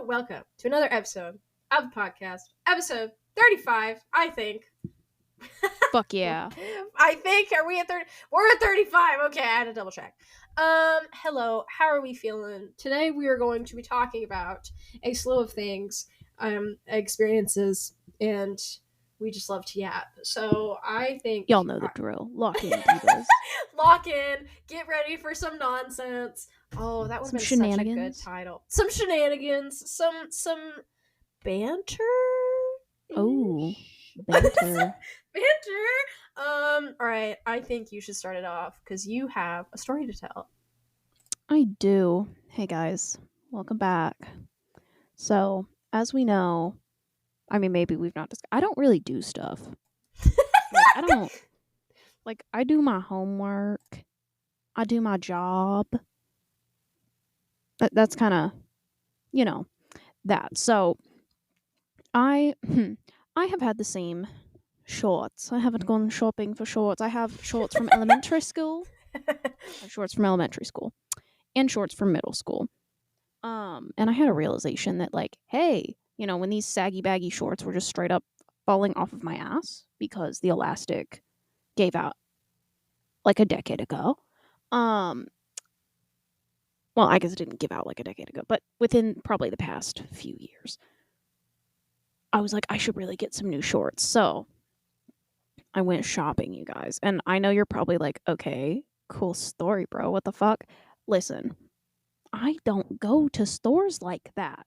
welcome to another episode of the podcast. Episode 35, I think. Fuck yeah. I think, are we at 30? We're at 35. Okay, I had to double check. Hello, how are we feeling? Today we are going to be talking about a slew of things, experiences, and we just love to yap. So I think... Y'all know the drill. Lock in, divas. Lock in. Get ready for some nonsense. Oh, that would have been such a good title. Some shenanigans. Some banter. Oh, banter. All right. I think you should start it off because you have a story to tell. I do. Hey guys, welcome back. So, as we know, I mean, maybe we've not discussed. I don't really do stuff. I do my homework. I do my job. That's kind of, that. So, I have had the same shorts. I haven't gone shopping for shorts. I have shorts from elementary school. I have shorts from elementary school. And shorts from middle school. And I had a realization that, hey, when these saggy baggy shorts were just straight up falling off of my ass because the elastic gave out like a decade ago. Well, I guess it didn't give out like a decade ago, but within probably the past few years, I was like, I should really get some new shorts. So I went shopping, you guys. And I know you're probably like, okay, cool story, bro. What the fuck? Listen, I don't go to stores like that.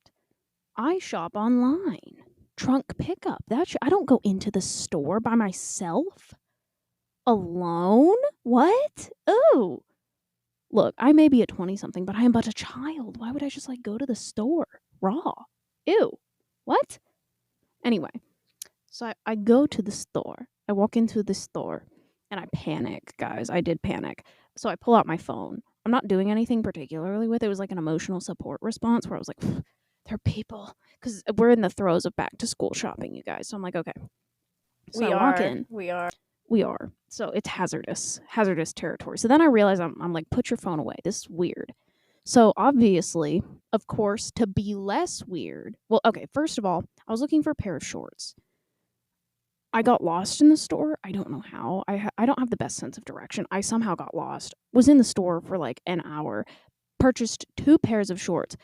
I shop online. Trunk pickup. I don't go into the store by myself. Alone? What? Oh. Look, I may be a 20-something, but I am but a child. Why would I just go to the store? Raw. Ew. What? Anyway, so I go to the store. I walk into the store and I panic, guys. I did panic. So I pull out my phone. I'm not doing anything particularly with it. It was like an emotional support response where I was like, there are people. Because we're in the throes of back to school shopping, you guys. So I'm like, okay. So I walk in. We are. So it's hazardous territory. So then I realize I'm like, put your phone away. This is weird. So obviously, of course, to be less weird. Well, okay, first of all, I was looking for a pair of shorts. I got lost in the store. I don't know how. I don't have the best sense of direction. I somehow got lost. Was in the store for like an hour. Purchased 2 pairs of shorts.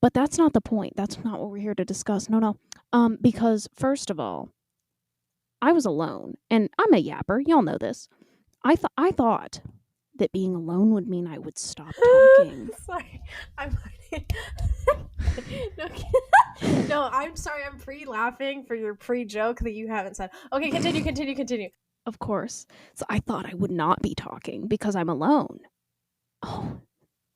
But that's not the point. That's not what we're here to discuss. No. Because first of all, I was alone, and I'm a yapper. Y'all know this. I thought that being alone would mean I would stop talking. Sorry, no, I'm sorry. I'm pre-laughing for your pre-joke that you haven't said. Okay, continue. Of course. So I thought I would not be talking because I'm alone. Oh,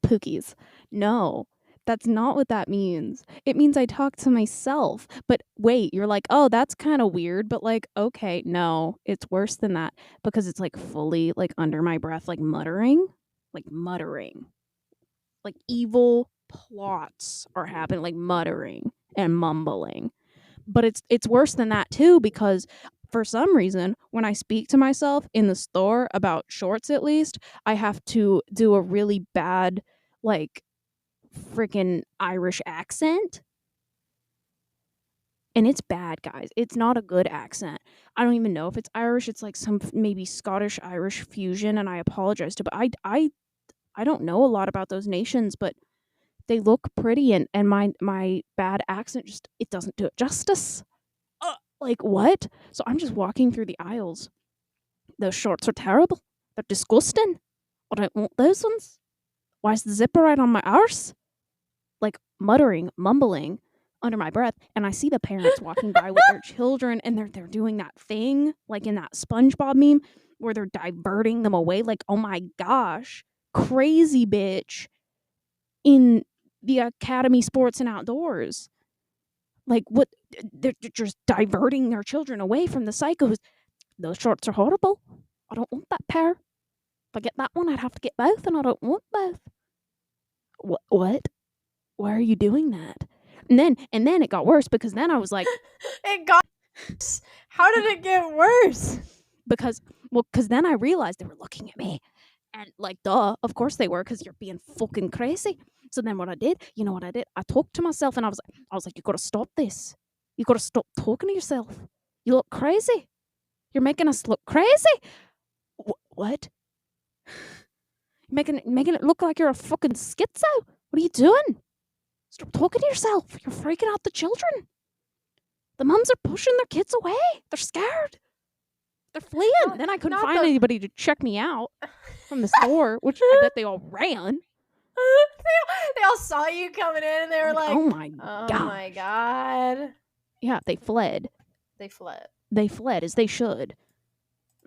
pookies. No. That's not what that means. It means I talk to myself. But wait, you're like, oh, that's kind of weird. But okay, no, it's worse than that because it's fully under my breath, muttering. Like evil plots are happening, muttering and mumbling. But it's worse than that too because for some reason, when I speak to myself in the store about shorts, at least, I have to do a really bad, freaking Irish accent. And it's bad, guys. It's not a good accent. I don't even know if it's Irish. It's some maybe Scottish Irish fusion, and I apologize to, but I don't know a lot about those nations, but they look pretty, and my bad accent it doesn't do it justice. What? So I'm just walking through the aisles. Those shorts are terrible. They're disgusting. I don't want those ones. Why is the zipper right on my arse? Muttering, mumbling under my breath, and I see the parents walking by with their children, and they're doing that thing, in that SpongeBob meme, where they're diverting them away. Oh my gosh, crazy bitch in the Academy Sports and Outdoors. What? They're just diverting their children away from the psychos. Those shorts are horrible. I don't want that pair. If I get that one, I'd have to get both, and I don't want both. What? Why are you doing that? And then it got worse because then I was like, it got worse. How did it get worse? Because then I realized they were looking at me, And like, duh, of course they were, because you're being fucking crazy. So then what I did, you know what I did? I talked to myself and I was like, you gotta stop this. You gotta stop talking to yourself. You look crazy. You're making us look crazy. What? Making it look like you're a fucking schizo. What are you doing? Stop talking to yourself. You're freaking out the children. The mums are pushing their kids away. They're scared. They're fleeing. Then I couldn't find anybody to check me out from the store, which I bet they all ran. They all saw you coming in and they were like, oh my god. Yeah, they fled. They fled as they should.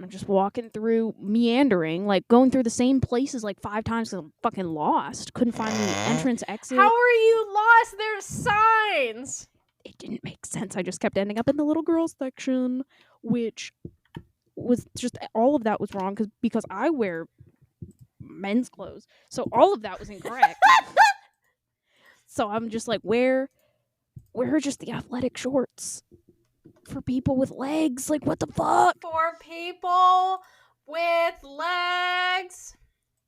I'm just walking through, meandering, like going through the same places like 5 times because I'm fucking lost. Couldn't find the entrance, exit. How are you lost? There's signs. It didn't make sense. I just kept ending up in the little girls section, which was just, all of that was wrong because I wear men's clothes. So all of that was incorrect. So I'm just like, where are just the athletic shorts for people with legs? Like, what the fuck? For people with legs.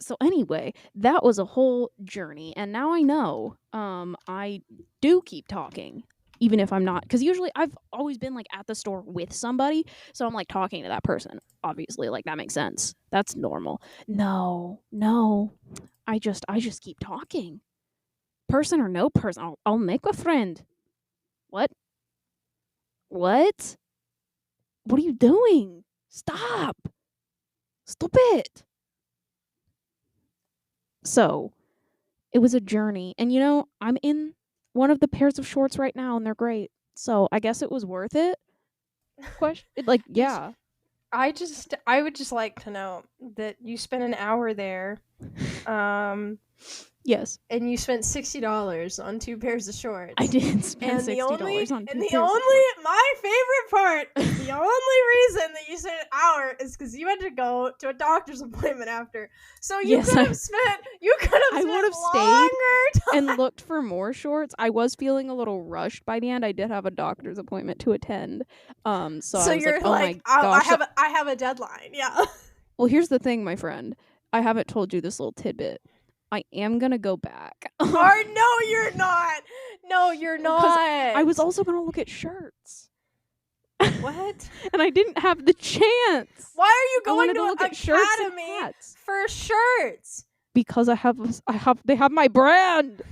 So anyway, that was a whole journey, and now I know I do keep talking, even if I'm not, because usually I've always been like at the store with somebody, so I'm like talking to that person, obviously, like that makes sense. That's normal. No, I just keep talking. Person or no person, I'll make a friend. What are you doing? Stop it. So it was a journey, and I'm in one of the pairs of shorts right now, and they're great. So I guess it was worth it. Yeah. I would just like to know that you spent an hour there. Yes. And you spent $60 on 2 pairs of shorts. I did spend $60 on 2 pairs of shorts. My favorite part, the only reason that you spent an hour is because you had to go to a doctor's appointment after. So you could have spent I would have stayed and looked for more shorts. I was feeling a little rushed by the end. I did have a doctor's appointment to attend. So I was you're like, oh my gosh. I have a deadline. Yeah. Well, here's the thing, my friend. I haven't told you this little tidbit. I am gonna go back. No, you're not. No, you're not. I was also gonna look at shirts. What? And I didn't have the chance. Why are you going to look an at shirts academy and hats? For shirts? Because they have my brand.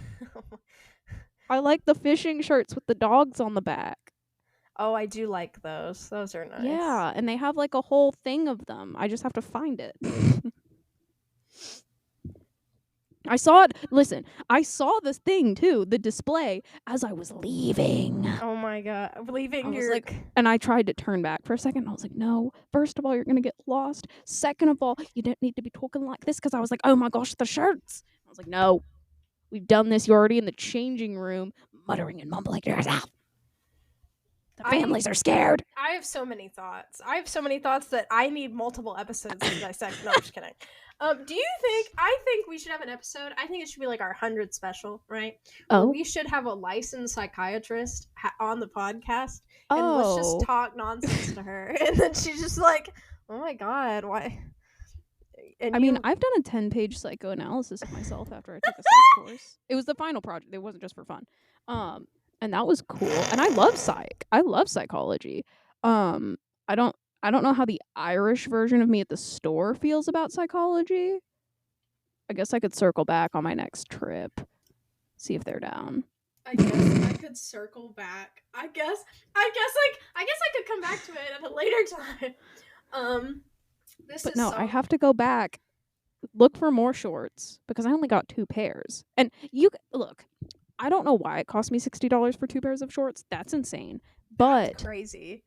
I like the fishing shirts with the dogs on the back. Oh, I do like those. Those are nice. Yeah, and they have like a whole thing of them. I just have to find it. I saw it. Listen, I saw this thing too, the display, as I was leaving. Oh my god, leaving your and I tried to turn back for a second. I was like, no. First of all, you're gonna get lost. Second of all, you don't need to be talking like this, because I was like, oh my gosh, the shirts. I was like, no, we've done this. You're already in the changing room, muttering and mumbling to yourself. The families are scared. I have so many thoughts. That I need multiple episodes to dissect. No, I'm just kidding. Do you think? I think we should have an episode. I think it should be like our 100th special, right? Oh. We should have a licensed psychiatrist on the podcast, and let's just talk nonsense to her, and then she's just like, "Oh my god, why?" And I've done a 10-page psychoanalysis of myself after I took a psych course. It was the final project. It wasn't just for fun. And that was cool. And I love psych. I love psychology. I don't know how the Irish version of me at the store feels about psychology. I guess I could circle back on my next trip. See if they're down. I guess I could circle back. I guess I could come back to it at a later time. I have to go back, look for more shorts, because I only got 2 pairs. And look, I don't know why it cost me $60 for 2 pairs of shorts. That's insane. But that's crazy.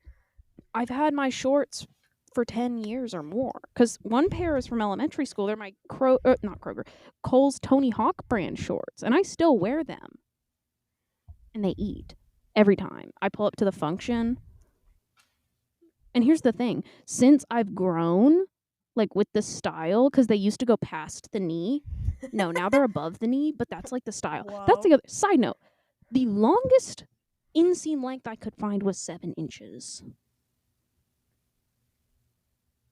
I've had my shorts for 10 years or more. Because one pair is from elementary school. They're my Kohl's Tony Hawk brand shorts. And I still wear them. And they eat every time I pull up to the function. And here's the thing. Since I've grown, like with the style, because they used to go past the knee. No, now they're above the knee, but that's like the style. Whoa. That's the other side note. The longest inseam length I could find was 7 inches.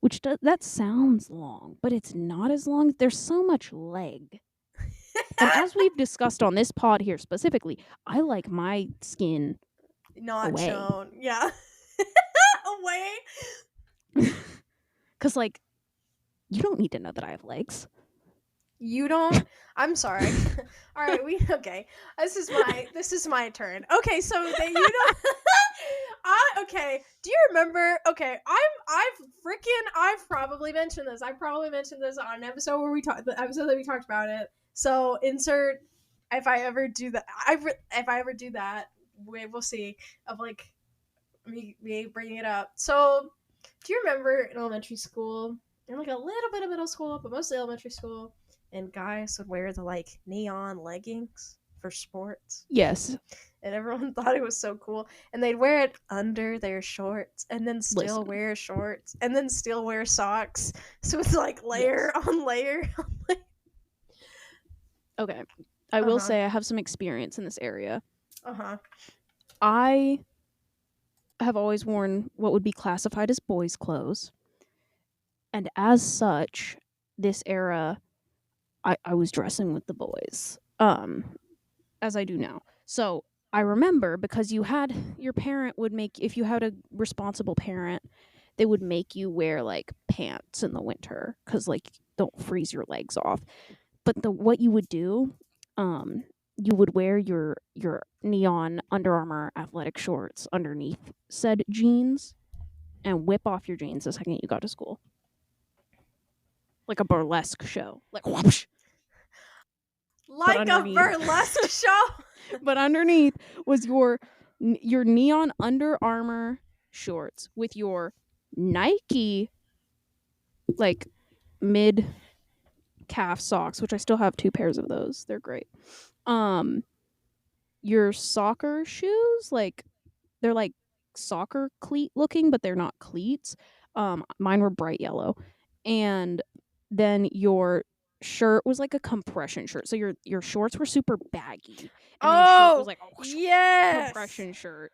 which that sounds long, but it's not as long. There's so much leg. And as we've discussed on this pod here specifically, I like my skin Not away. shown. Yeah. Away. Cuz like you don't need to know that I have legs. You don't. I'm sorry. All right, we okay. This is my turn. Okay, so that you don't. Okay. Do you remember? Okay, I've probably mentioned this. I probably mentioned this on an episode where we talked the episode that we talked about it. So insert if I ever do that. If I ever do that, we'll see of like me bringing it up. So do you remember in elementary school and like a little bit of middle school, but mostly elementary school? And guys would wear the like neon leggings for sports. Yes. And everyone thought it was so cool. And they'd wear it under their shorts and then still Listen. wear shorts and then still wear socks. So it's like layer Yes. on layer on layer. Okay. I will say I have some experience in this area. Uh-huh. I have always worn what would be classified as boys' clothes. And as such, this era I was dressing with the boys. As I do now. So I remember because you had your parent would make if you had a responsible parent, they would make you wear like pants in the winter because like don't freeze your legs off. But the what you would do, you would wear your neon Under Armour athletic shorts underneath said jeans and whip off your jeans the second you got to school. Like a burlesque show. Like whoosh. Like a burlesque show. But underneath was your neon Under Armour shorts with your Nike like mid calf socks, which I still have 2 pairs of those. They're great. Your soccer shoes, like they're like soccer cleat looking, but they're not cleats. Mine were bright yellow. And then your shirt was like a compression shirt. So your shorts were super baggy. And then your shirt was like a whoosh, yes. compression shirt.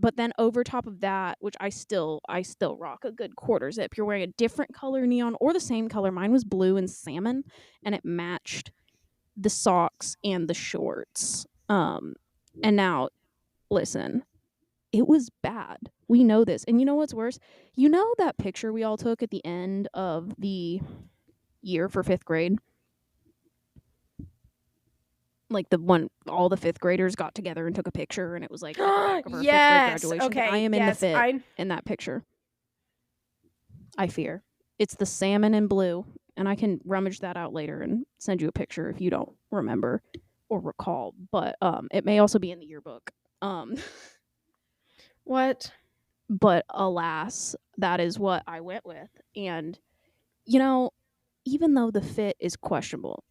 But then over top of that, which I still rock a good quarter zip, you're wearing a different color neon or the same color. Mine was blue and salmon, and it matched the socks and the shorts. And now, listen, it was bad. We know this. And you know what's worse? You know that picture we all took at the end of the year for 5th grade? Like the one all the 5th graders got together and took a picture and it was like at the back of our 5th grade graduation. Okay. I am in the fit in that picture. I fear. It's the salmon and blue. And I can rummage that out later and send you a picture if you don't remember or recall. But it may also be in the yearbook. What? But alas, that is what I went with. And, you know, even though the fit is questionable,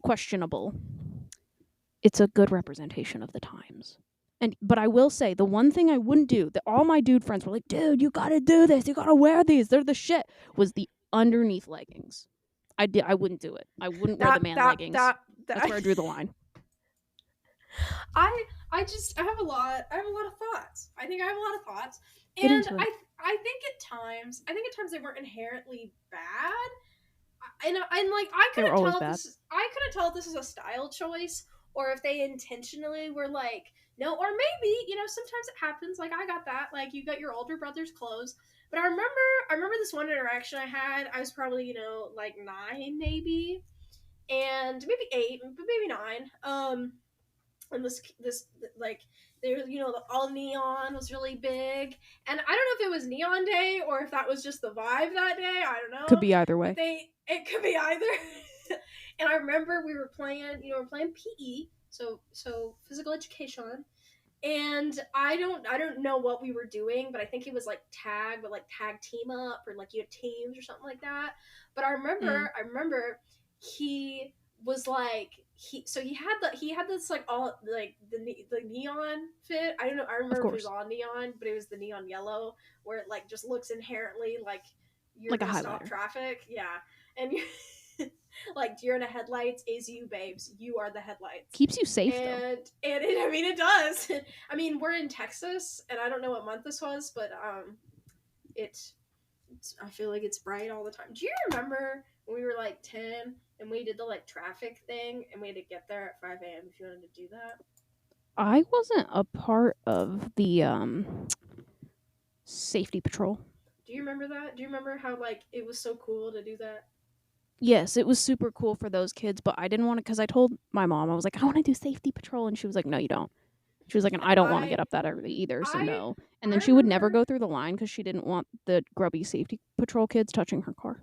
it's a good representation of the times. But I will say, the one thing I wouldn't do, that all my dude friends were like, dude, you gotta do this, you gotta wear these, they're the shit, was the underneath leggings. I wouldn't do it. I wouldn't wear the man leggings. That's where I drew the line. I have a lot of thoughts. I think I have a lot of thoughts. And I think at times they weren't inherently bad. And like I couldn't tell if this is a style choice or if they intentionally were like no, or maybe sometimes it happens. Like I got that, like you got your older brother's clothes. But I remember this one interaction I had. I was probably like 9 maybe, and maybe 8, but maybe 9. And this like there the all neon was really big, and I don't know if it was neon day or if that was just the vibe that day. I don't know. Could be either way. It could be either. And I remember we were playing PE, so physical education, and I don't know what we were doing, but I think it was like tag, but like tag team up or like you had teams or something like that. But I remember he was like he had this like all like the neon fit. I don't know. I remember if it was all neon, but it was the neon yellow where it like just looks inherently like you're like gonna stop traffic. Yeah, and like you're in a headlights, AZU babes, you are the headlights. Keeps you safe and though. And it does. I mean, we're in Texas, and I don't know what month this was, but it I feel like it's bright all the time. Do you remember when we were like 10 and we did the like traffic thing and we had to get there at 5 a.m. if you wanted to do that? I wasn't a part of the safety patrol. Do you remember that? Do you remember how like it was so cool to do that? Yes, it was super cool for those kids, but I didn't want to because I told my mom I was like, I want to do safety patrol, and she was like, No, you don't. She was like, and I don't want to get I up that early either, so I no. And I then she would never remember go through the line because she didn't want the grubby safety patrol kids touching her car.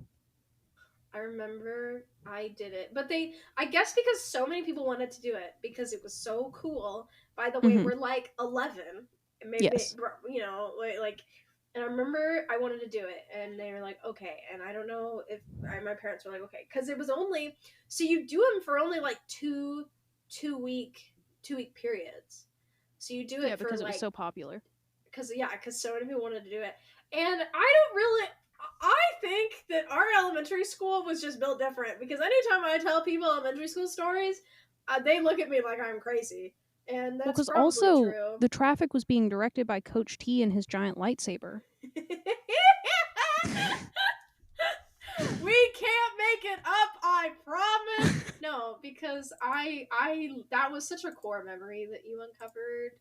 I remember I did it. But I guess because so many people wanted to do it because it was so cool. By the way, Mm-hmm. we're like 11. Maybe, Yes. like, and I remember I wanted to do it. And they were like, okay. And I don't know if my parents were like, okay. Because it was only, so you do them for only like two week, 2 week periods. So you do Yeah, it for because it was like so popular. because so many people wanted to do it, and I think that our elementary school was just built different because anytime I tell people elementary school stories, they look at me like I'm crazy, and Well, that's because probably also true. the traffic was being directed by Coach T and his giant lightsaber. We can't make it up, I promise. No, because I that was such a core memory that you uncovered.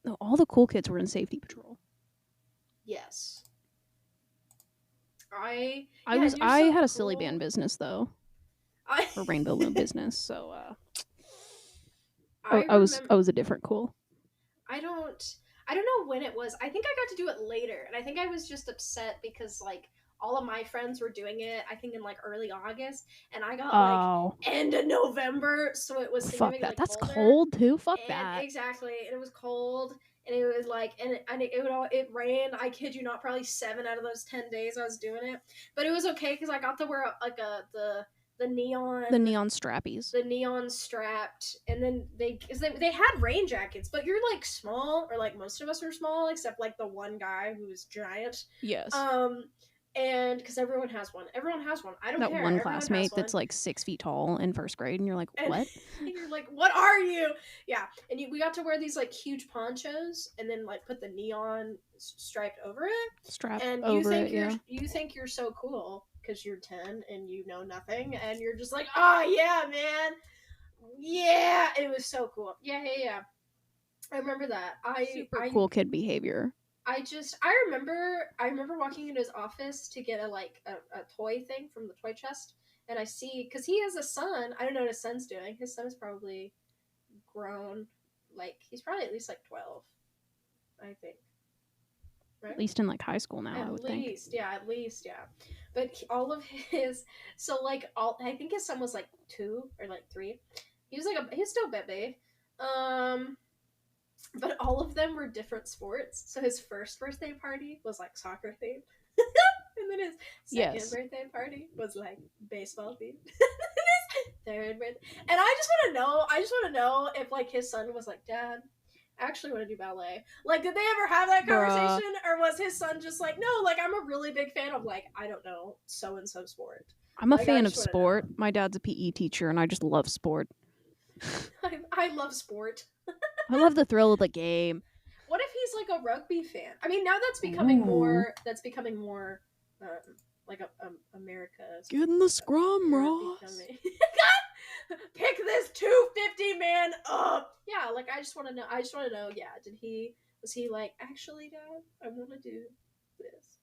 No, all the cool kids were in safety patrol. Yes, I yeah, was and you're I so had a silly band cool. business though, I or rainbow balloon business, so I I remember. was a different cool. I don't. I don't know when it was. I think I got to do it later, and I think I was just upset because like all of my friends were doing it. I think in like early August, and I got like Oh, end of November, so it was fuck that. significantly That's colder. cold too. Fuck And that. exactly, and it was cold, and it was like, and it would all it rained. I kid you not, probably 7 out of those 10 days I was doing it, but it was okay because I got to wear like the The neon neon strappies. the neon strapped, and then because they had rain jackets, but you're like small, or like most of us are small except like the one guy who's giant. Yes. um and because everyone has one, I don't That care, one everyone has classmate one. that's like 6 feet tall in first grade, and you're like, And what? you're like, what are you? Yeah, and we got to wear these like huge ponchos and then like put the neon striped over it, Strapped and over it, yeah. you think you're so cool because you're 10 and you know nothing, and you're just like, oh yeah, man. Yeah, it was so cool. Yeah, yeah, yeah. I remember that. Super cool kid behavior. I remember walking into his office to get a toy thing from the toy chest, and I see because he has a son. I don't know what his son's doing. His son is probably grown, like he's probably at least like 12, I think. At Right? least in like high school now, I At would think. least, yeah, at least, yeah. But all of his, so like all, I think his son was like 2 or like 3. He was still a baby. Um, but all of them were different sports. So his first birthday party was like soccer themed, and then his second Yes. birthday party was like baseball themed. His third birthday, and I just want to know if like his son was like, Dad, I actually want to do ballet. Like, did they ever have that Bruh. conversation, or was his son just like, no, like I'm a really big fan of like I don't know so and so sport. I'm a Like I fan of just want to know. sport. My dad's a PE teacher, and I just love sport. I love sport. I love the thrill of the game. What if he's like a rugby fan? I mean, now that's becoming Ooh. more. Like America's Get in the scrum, Ross. becoming. Pick this 250 man up. Yeah, like I just want to know. I just want to know. Yeah, was he like, actually, Dad, I want to do this.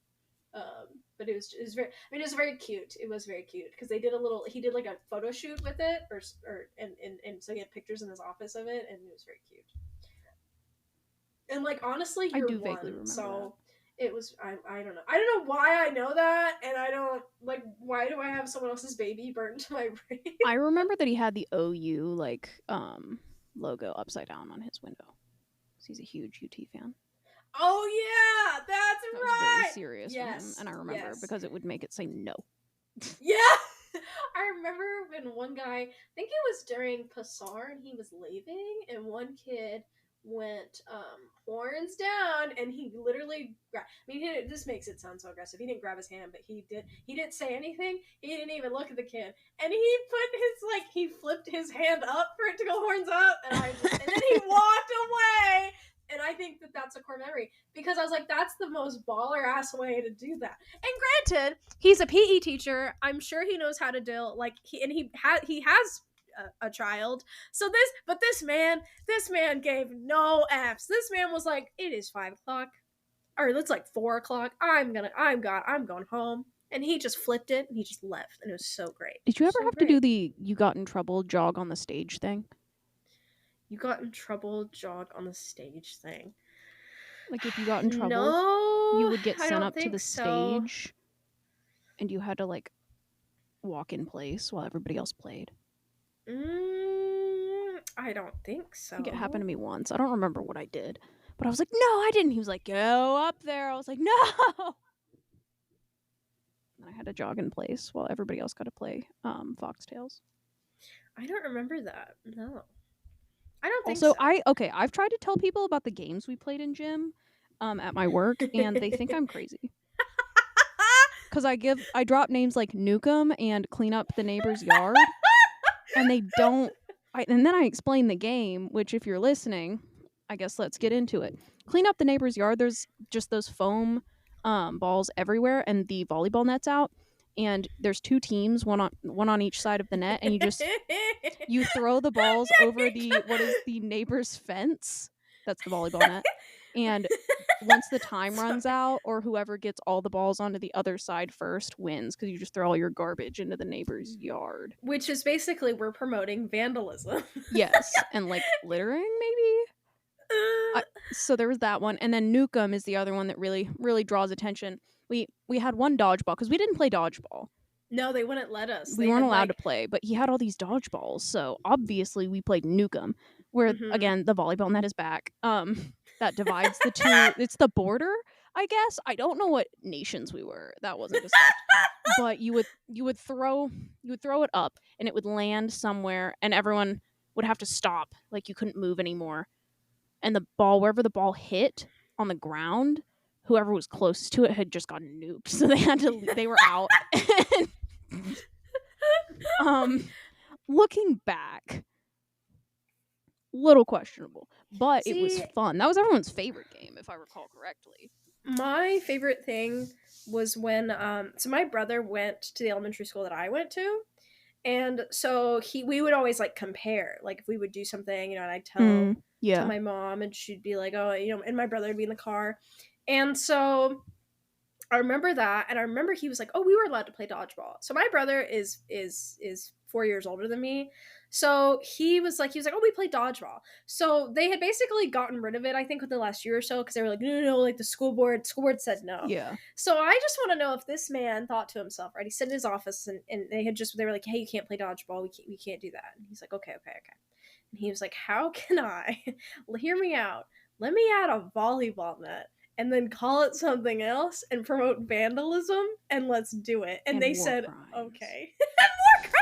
But it was very. I mean, it was very cute. It was very cute because they did a little. He did like a photo shoot with it, and so he had pictures in his office of it, and it was very cute. And like honestly, I you're do vaguely one, remember that. so it was. I don't know. I don't know why I know that, and I don't like. Why do I have someone else's baby burnt into my brain? I remember that he had the OU like logo upside down on his window. 'Cause he's a huge UT fan. Oh yeah, that's That was very right. serious for him, Yes, and I remember yes, because it would make it say no. yeah. I remember when one guy, I think it was during Passar, and he was leaving, and one kid went horns down, and he literally I mean, this makes it sound so aggressive. He didn't grab his hand, but he didn't say anything. He didn't even look at the kid, and he flipped his hand up for it to go horns up, and then he walked away, And I think that that's a core memory because I was like, that's the most baller ass way to do that. And granted, he's a PE teacher. I'm sure he knows how to deal. Like he has a child. So this man gave no f's. This man was like, it is 5 o'clock, or it's like 4 o'clock. I'm going home. And he just flipped it and he just left. And it was so great. Did you ever So have to do great. the you got in trouble jog on the stage thing? You got in trouble, jog on the stage thing. Like if you got in trouble, you No, would get I sent don't up to think the so. stage and you had to like walk in place while everybody else played. I don't think I think it happened so. to me once. I don't remember what I did. But I was like, no, I didn't. He was like, go up there. I was like, no. And I had to jog in place while everybody else got to play Foxtails. I don't remember that. No. I don't think Also, so. I've tried to tell people about the games we played in gym at my work, and they think I'm crazy. Because I drop names like Nukem and clean up the neighbor's yard, and they don't. And then I explain the game, which if you're listening, I guess let's get into it. Clean up the neighbor's yard. There's just those foam balls everywhere, and the volleyball net's out. And there's two teams, one on each side of the net, and you throw the balls over the what is the neighbor's fence. That's the volleyball net. And once the time runs Sorry. out, or whoever gets all the balls onto the other side first wins, because you just throw all your garbage into the neighbor's yard. Which is basically we're promoting vandalism. Yes, and like littering maybe. I, so there was that one, and then Nukem is the other one that really draws attention. We had one dodgeball because we didn't play dodgeball. No, they wouldn't let us. We They weren't had allowed to like play, but he had all these dodgeballs, so obviously we played Nukem, where mhm. again the volleyball net is back. That divides the two. It's the border, I guess. I don't know what nations we were. That wasn't discussed. But you would throw it up, and it would land somewhere, and everyone would have to stop. Like you couldn't move anymore, and the ball, wherever the ball hit on the ground, whoever was closest to it had just gotten nuked, so they were out. um Looking back, little questionable, but it was See, fun. That was everyone's favorite game, if I recall correctly. my favorite thing was when so my brother went to the elementary school that I went to. And so we would always like compare, like if we would do something, and I'd tell Yeah. my mom, and she'd be like, oh, and my brother would be in the car. And so I remember that, and I remember he was like, "Oh, we were allowed to play dodgeball." So my brother is 4 years older than me, so he was like, "Oh, we play dodgeball." So they had basically gotten rid of it, I think, within the last year or so, because they were like, "No, no, no!" Like the school board said no. Yeah. So I just want to know if this man thought to himself, right? He sat in his office, and they were like, "Hey, you can't play dodgeball. We can't do that." And he's like, "Okay, okay, okay." And he was like, "How can I? Hear me out. Let me add a volleyball net and then call it something else and promote vandalism, and let's do it." And And they war said, crimes. okay. More crime.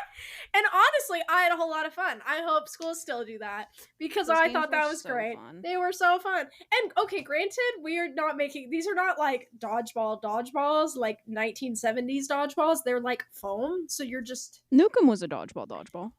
And honestly, I had a whole lot of fun. I hope schools still do that because Those I games thought were that was so great. fun. They were so fun. And okay, granted, we are not making these are not like dodgeballs like 1970s dodgeballs. They're like foam, so you're just Nukem was a dodgeball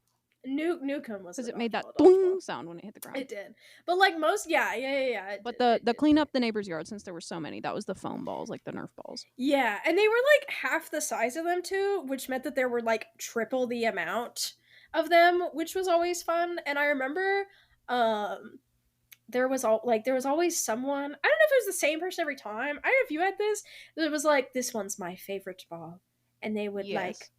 Nukem was a because it made that dodgeball. doing sound when it hit the ground. It did, but like most, yeah, it But did, the it the did. clean up the neighbor's yard, since there were so many, that was the foam balls, like the Nerf balls. Yeah, and they were like half the size of them too, which meant that there were like triple the amount of them, which was always fun. And I remember um there was always someone, I don't know if it was the same person every time. I don't know if you had this. It was like, this one's my favorite ball. And they would like Yes.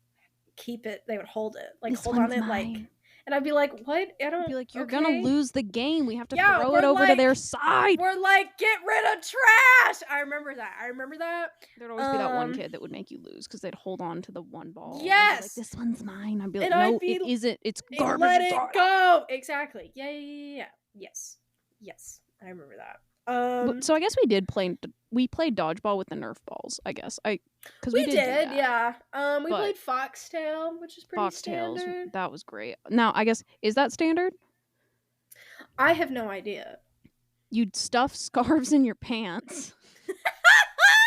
keep it, they would hold it, like This hold on one's it like, mine. and I'd be like, "What? I I'd be don't like, you're gonna okay." lose the game. We have to Yeah, throw it over to their side. we're like, "Get rid of trash." I remember that. I remember that. There'd always be that one Um kid that would make you lose because they'd hold on to the one ball and be like, yes. "This one's mine." I'd be like, And I'd "No, be it isn't. It's garbage. let You throw it it out." go. Exactly. Yeah, yeah, yeah, yeah. Yes. Yes. I remember that. So I guess we played dodgeball with the Nerf balls. I guess because we We did do did, that. yeah. We But played Foxtail, which is pretty Foxtails, standard. that was great. Now I guess is that standard? I have no idea. You'd stuff scarves in your pants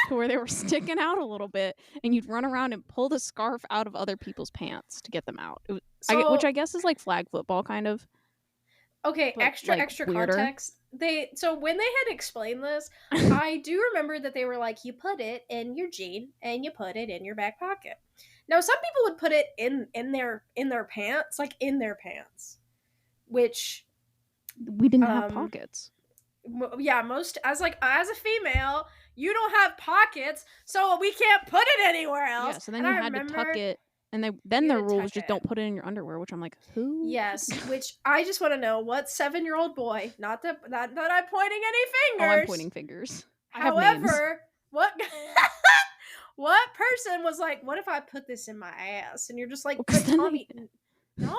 to where they were sticking out a little bit, and you'd run around and pull the scarf out of other people's pants to get them out. Which So, I guess is like flag football kind of, okay, but extra like extra weirder. context. when they had explained this, I do remember that they were like, you put it in your jean and you put it in your back pocket. Now some people would put it in their pants, like in their pants, which We didn't have um pockets. yeah, most as a female, you don't have pockets, so we can't put it anywhere Yeah, else. so then And you I had to tuck remember it, and then you their had to rule was tuck just it. don't put it in your underwear, which I'm like, who? Yes, which I just want to know what 7-year-old boy, not that I'm pointing any Oh, I'm fingers. pointing fingers. I have names. However, what what person was like, what if I put this in my ass? And you're just Well, like, because but then they Tommy, no.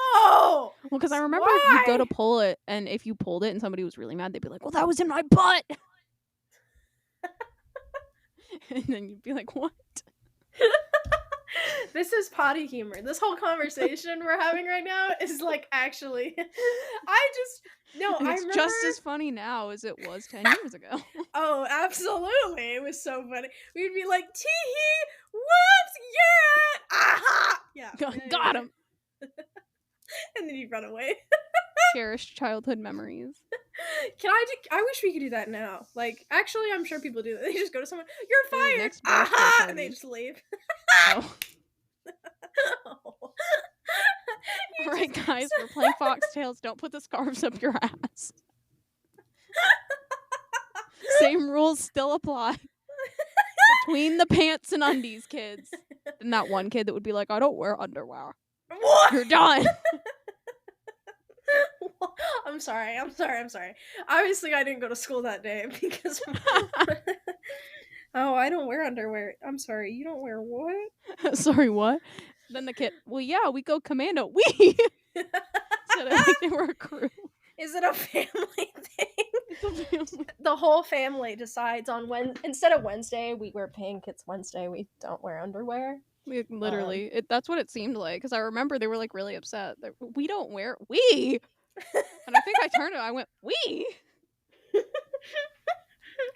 well, because I remember you'd go Why? to pull it, and if you pulled it and somebody was really mad, they'd be like, "Well, that was in my butt," and then you'd be like, "What?" This is potty humor. This whole conversation we're having right now is like actually I just no, And I it's remember. just as funny now as it was 10 years ago. Oh, absolutely. It was so funny. We'd be like, tee hee, whoops, yeah, aha. Yeah, yeah, Got yeah, him. yeah. And then you'd run away. Cherished childhood memories. I wish we could do that now. Like, actually, I'm sure people do that. They just go to someone, you're Dude, fired, next birthday aha, and they party. just leave. Oh, Oh. all right, guys, we're playing foxtails. Don't put the scarves up your ass. Same rules still apply between the pants and undies, kids. And that one kid that would be like, "I don't wear underwear." What? You're done. I'm sorry. I'm sorry. I'm sorry. Obviously, I didn't go to school that day because. Oh, I don't wear underwear. I'm sorry. You don't wear what? Sorry, what? Then the kid, well, yeah, we go commando. We said it like they were a crew. Is it a family thing? It's a family. The whole family decides on when instead of Wednesday, we wear pink. It's Wednesday. We don't wear underwear. Literally, that's what it seemed like. Because I remember they were like really upset that we don't wear we, and I think I turned it. I went we, and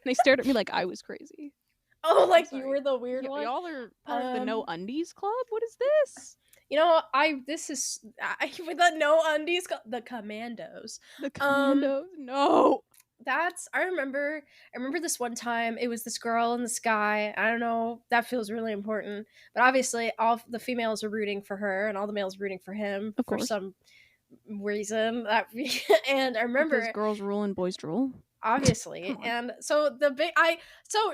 they stared at me like I was crazy. Oh, like you Sorry. were the weird one. Y'all are part of the no undies club. What is this? You know, this is with the no undies, the commandos. The commandos? No. That's I remember this one time. It was this girl and this guy. I don't know. That feels really important. But obviously, all the females are rooting for her, and all the males are rooting for him Of for course. some reason. That and I remember Because girls rule and boys drool. obviously. And so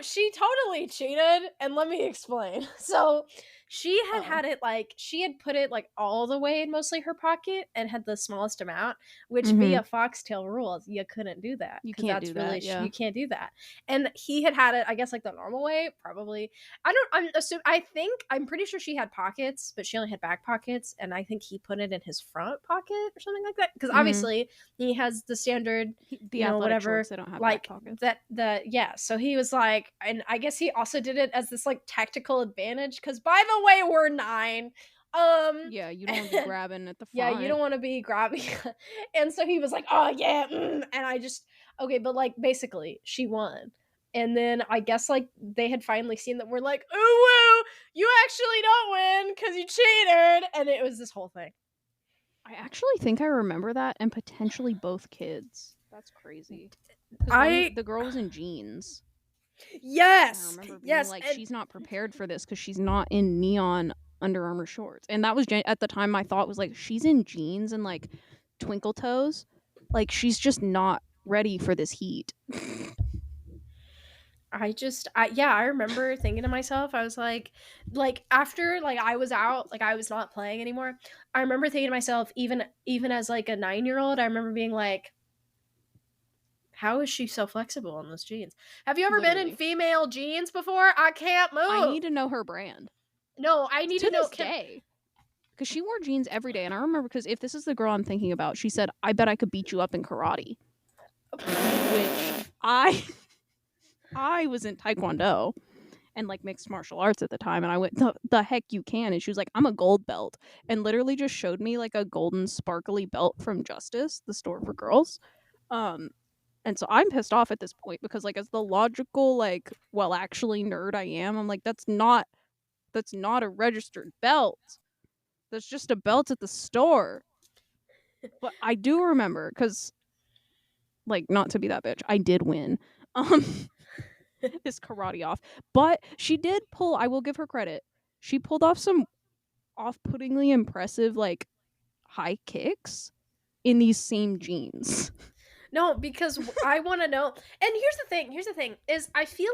she totally cheated, and let me explain. So she had it like she had put it like all the way in mostly her pocket and had the smallest amount, which via foxtail rules you couldn't do that You because can't that's do really that, yeah. you can't do that. And he had it, I guess, like the normal way. Probably, I'm pretty sure she had pockets, but she only had back pockets, and I think he put it in his front pocket or something like that because obviously he has the standard, The athletic whatever, shorts, they don't have like back pockets. so he was like, and I guess he also did it as this like tactical advantage because by the way we're 9. Yeah, you don't want to be grabbing at the front. Yeah, you don't want to be grabbing. And so he was like, oh yeah, and I just okay, but like basically she won. And then I guess like they had finally seen that we're like, ooh woo, you actually don't win because you cheated, and it was this whole thing. I actually think I remember that, and potentially both kids. That's crazy. I The girl was in jeans. yes, I remember being yes, like, and she's not prepared for this because she's not in neon Under Armour shorts. And that was at the time my thought was like, she's in jeans and like twinkle toes. Like she's just not ready for this heat. I remember thinking to myself, I was like after like I was out, like I was not playing anymore. I remember thinking to myself, even as like a 9-year-old, I remember being like, how is she so flexible in those jeans? Have you ever been in Literally. female jeans before? I can't move. I need to know her brand. No, I need To to know. this day. Because she wore jeans every day. And I remember, because if this is the girl I'm thinking about, she said, I bet I could beat you up in karate. Which I was in Taekwondo and like mixed martial arts at the time, and I went, the heck you can. And she was like, I'm a gold belt, and literally just showed me like a golden sparkly belt from Justice, the store for girls. And so I'm pissed off at this point because like as the logical, like, well actually nerd I am, I'm like, that's not a registered belt. That's just a belt at the store. But I do remember because Like, not to be that bitch. I did win. Um, this karate off. But she did pull, I will give her credit. She pulled off some off-puttingly impressive, like, high kicks in these same jeans. No, because I want to know. And here's the thing. Here's the thing is I feel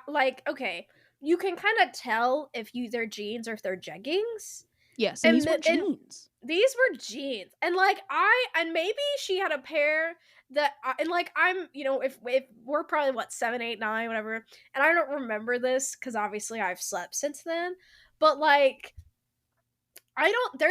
like okay, you can kind of tell if they're jeans or if they're jeggings. Yes, and And these were and jeans. these were jeans. And like and maybe she had a pair that and like I'm, if we're probably what 7, 8, 9, whatever. And I don't remember this cuz obviously I've slept since then. But like I don't there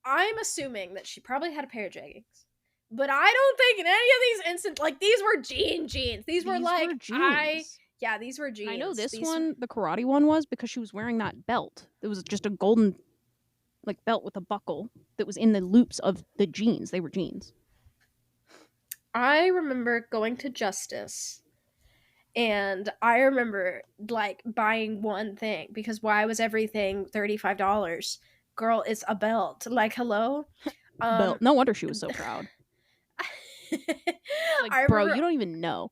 I'm assuming that she probably had a pair of jeggings. But I don't think in any of these instances, like these were jeans. These were These were like jeans. yeah, these were And I know jeans. this These one, the karate one, was because she was wearing that belt. It was just a golden, like, belt with a buckle that was in the loops of the jeans. They were jeans. I remember going to Justice and I remember like buying one thing because why was everything $35? Girl, it's a belt. Like, hello? Belt. Um No wonder she was so proud. Like, I bro, you remember don't even know.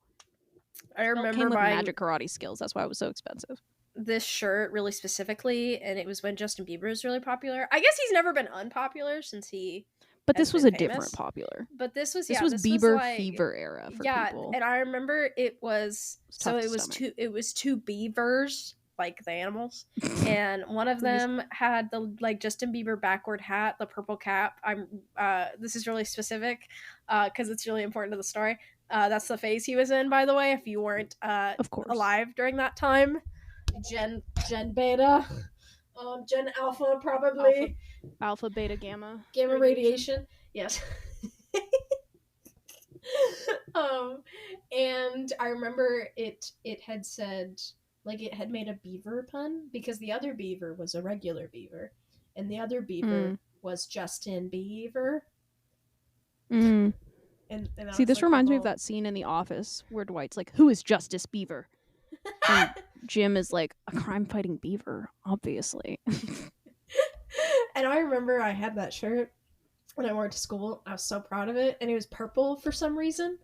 I This belt came remember with buying magic karate skills. That's why it was so expensive. this shirt really specifically, and it was when Justin Bieber was really popular. I guess he's never been unpopular since he But has this was been a different famous. popular. But this was This yeah, was this was Bieber like fever era for yeah, people. and I remember it was It was tough to stomach. it was two beavers, like the animals, and one of Please. them had the like Justin Bieber backward hat, the purple cap. This is really specific because it's really important to the story. That's the phase he was in, by the way. If you weren't Of course. alive during that time, Gen Beta, Gen Alpha probably Alpha, beta, gamma. gamma radiation. Yes. um, and I remember it had said like it had made a beaver pun because the other beaver was a regular beaver, and the other beaver was Justin Beaver. Mm. And See, this like reminds me of that scene in The Office where Dwight's like, "Who is Justice Beaver?" And Jim is like, "A crime-fighting beaver, obviously." And I remember I had that shirt when I wore it to school. I was so proud of it, and it was purple for some reason.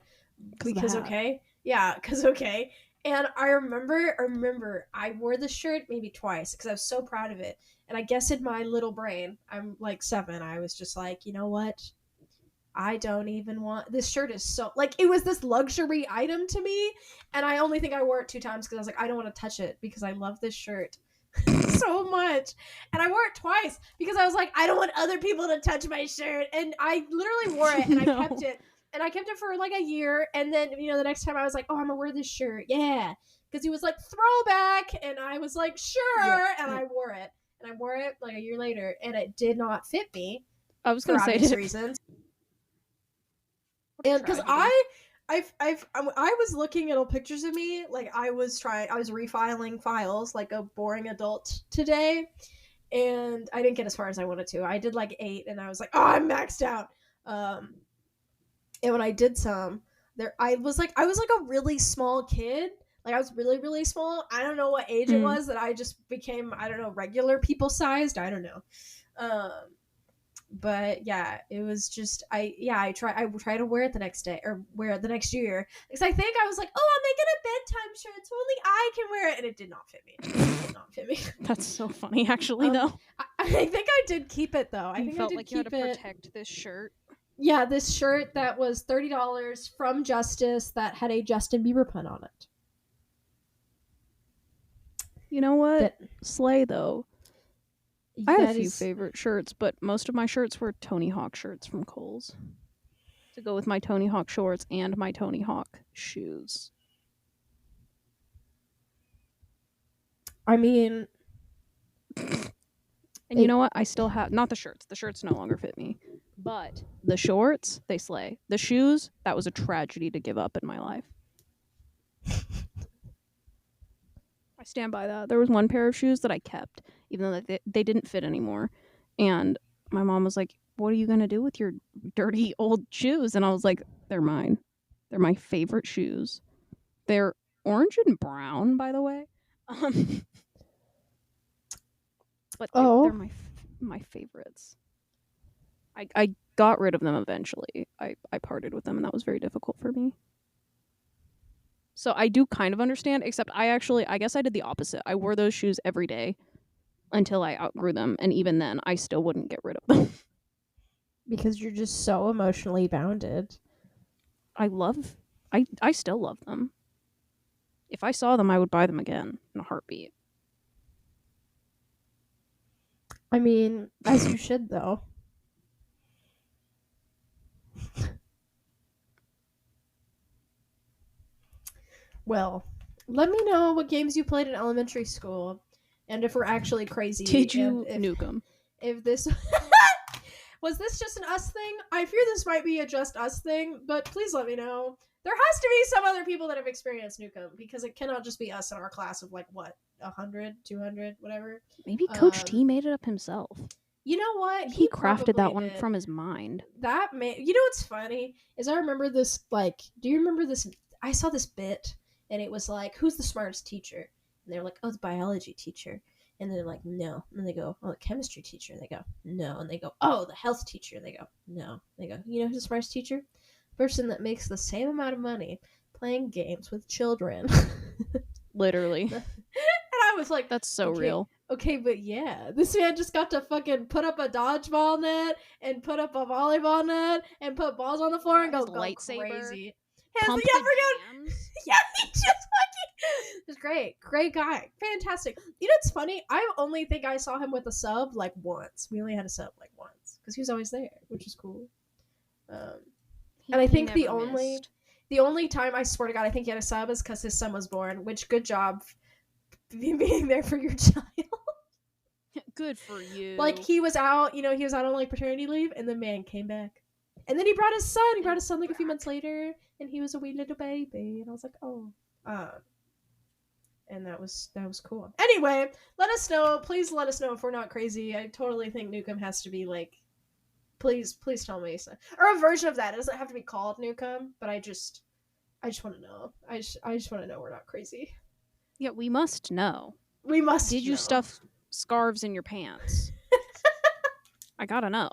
Because okay, yeah, because okay. And I remember I wore this shirt maybe twice because I was so proud of it. And I guess in my little brain, I'm like 7. I was just like, you know what? I don't even want this shirt is so like it was this luxury item to me, and I only think I wore it 2 times because I was like, I don't want to touch it because I love this shirt so much. And I wore it twice because I was like, I don't want other people to touch my shirt. And I literally wore it and I kept it. And I kept it for like a year. And then, the next time I was like, oh, I'm gonna wear this shirt. Yeah. Because he was like throwback. And I was like, sure. Yep. And I wore it. And I wore it like a year later. And it did not fit me. I was for gonna say obvious reasons. And because I was looking at old pictures of me, like I was refiling files like a boring adult today, and I didn't get as far as I wanted to. I did like 8, and I was like, oh, I'm maxed out. And when I did some, I was like a really small kid. Like I was really really small. I don't know what age it was that I just became regular people sized. I don't know. But yeah, it was just I try to wear it the next day or wear it the next year because I think I was like, oh, I'll make it a bedtime shirt so only I can wear it, and it did not fit me. It did not fit me. That's so funny, actually. Though I think I did keep it though. I think felt I did like keep you had to it. protect this shirt. Yeah, this shirt that was $30 from Justice that had a Justin Bieber pun on it. You know what? Slay though. I had a few is favorite shirts, but most of my shirts were Tony Hawk shirts from Kohl's to go with my Tony Hawk shorts and my Tony Hawk shoes. I mean, and you know what? I still have not the shirts. The shirts no longer fit me, but the shorts, they slay. The shoes, that was a tragedy to give up in my life. I stand by that. There was one pair of shoes that I kept, even though they didn't fit anymore. And my mom was like, what are you going to do with your dirty old shoes? And I was like, they're mine. They're my favorite shoes. They're orange and brown, by the way. But they're my favorites. I got rid of them eventually. I parted with them, and that was very difficult for me. So I do kind of understand, except I guess I did the opposite. I wore those shoes every day until I outgrew them, and even then, I still wouldn't get rid of them. Because you're just so emotionally bounded. I love, I still love them. If I saw them, I would buy them again in a heartbeat. I mean, as you should, though. Well, let me know what games you played in elementary school, and if we're actually crazy, Did and you nuke them? if this was this just an us thing. I fear this might be a just us thing, but please let me know. There has to be some other people that have experienced Nukem because it cannot just be us in our class of like what 100, 200, whatever. Maybe Coach T made it up himself. You know what? He crafted that one did. from his mind. That man. You know what's funny is I remember this. Like, do you remember this? I saw this bit, and it was like, "Who's the smartest teacher?" And they're like, "Oh, the biology teacher." And they're like, "No." And they go, "Oh, the chemistry teacher." And they go, "No." And they go, "Oh, the health teacher." And they go, "No." And they go, "You know who's the smartest teacher? Person that makes the same amount of money playing games with children." Literally. And I was like, that's so okay, real. Okay, but yeah, this man just got to fucking put up a dodgeball net and put up a volleyball net and put balls on the floor and go crazy. Pump the jams. Yeah, he just fucking. It's great, great guy, fantastic. You know, it's funny. I only think I saw him with a sub like once. We only had a sub like once because he was always there, which is cool. And I think the only time, I swear to God, I think he had a sub is because his son was born. Which, good job being there for your child. Good for you. Like, he was out, he was out on like paternity leave, and the man came back. And then he brought his son. He brought his son like a few months later, and he was a wee little baby. And I was like, oh. And that was cool. Anyway, let us know. Please let us know if we're not crazy. I totally think Nukem has to be like. Please tell me, or a version of that. It doesn't have to be called Nukem, but I just want to know. I just want to know we're not crazy. Yeah, we must know. We must. Did you stuff scarves in your pants? I gotta know.